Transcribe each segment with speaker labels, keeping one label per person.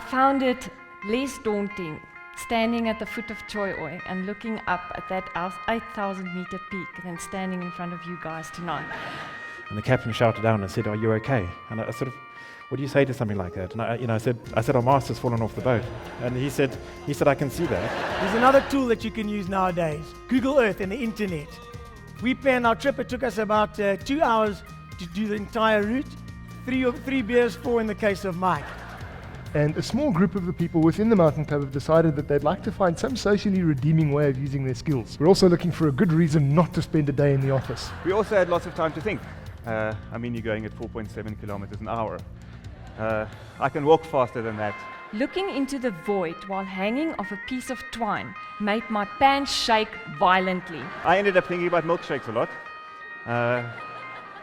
Speaker 1: found it less daunting standing at the foot of Choi Oi and looking up at that 8,000 meter peak than standing in front of you guys tonight.
Speaker 2: And the captain shouted down and said, "Are you okay?" And I sort of, what do you say to something like that? And I said, "Our master's fallen off the boat." And he said, "I can see that."
Speaker 3: There's another tool that you can use nowadays, Google Earth and the internet. We planned our trip. It took us about 2 hours to do the entire route. Three beers, 4 in the case of Mike.
Speaker 4: And a small group of the people within the mountain club have decided that they'd like to find some socially redeeming way of using their skills. We're also looking for a good reason not to spend a day in the office.
Speaker 5: We also had lots of time to think. You're going at 4.7 kilometers an hour. I can walk faster than that.
Speaker 1: Looking into the void while hanging off a piece of twine made my pants shake violently.
Speaker 5: I ended up thinking about milkshakes a lot.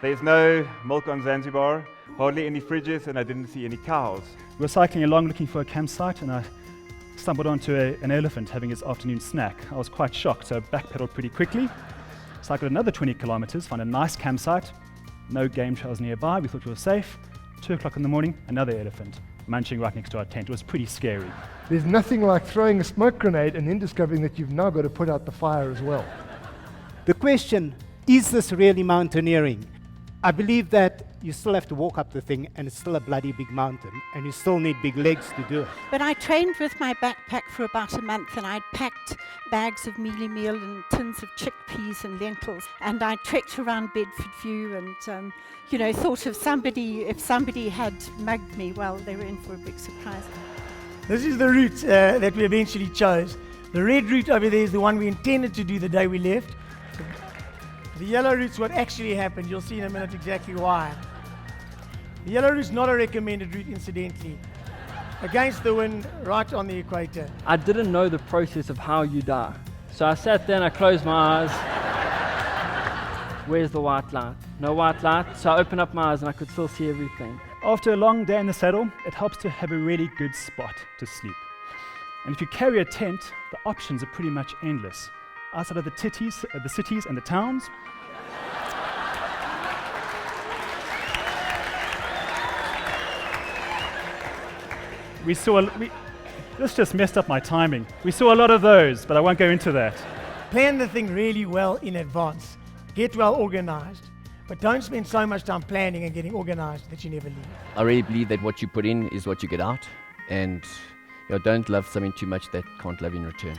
Speaker 5: There's no milk on Zanzibar, hardly any fridges, and I didn't see any cows.
Speaker 6: We were cycling along looking for a campsite, and I stumbled onto an elephant having its afternoon snack. I was quite shocked, so I backpedaled pretty quickly. Cycled another 20 kilometers, found a nice campsite, no game trails nearby, we thought we were safe. 2 o'clock in the morning, another elephant, munching right next to our tent. It was pretty scary.
Speaker 4: There's nothing like throwing a smoke grenade and then discovering that you've now got to put out the fire as well.
Speaker 7: The question, is this really mountaineering? I believe that you still have to walk up the thing, and it's still a bloody big mountain, and you still need big legs to do it.
Speaker 8: But I trained with my backpack for about a month, and I'd packed bags of mealie meal and tins of chickpeas and lentils, and I trekked around Bedford View and, thought if somebody had mugged me, well, they were in for a big surprise.
Speaker 3: This is the route that we eventually chose. The red route over there is the one we intended to do the day we left. The yellow route's what actually happened. You'll see in a minute exactly why. The yellow route's not a recommended route, incidentally. Against the wind, right on the equator.
Speaker 9: I didn't know the process of how you die. So I sat there and I closed my eyes. Where's the white light? No white light. So I opened up my eyes and I could still see everything.
Speaker 6: After a long day in the saddle, it helps to have a really good spot to sleep. And if you carry a tent, the options are pretty much endless. Outside of the cities and the towns, this just messed up my timing. We saw a lot of those, but I won't go into that.
Speaker 3: Plan the thing really well in advance. Get well organized, but don't spend so much time planning and getting organized that you never leave.
Speaker 10: I really believe that what you put in is what you get out, and don't love something too much that can't love in return.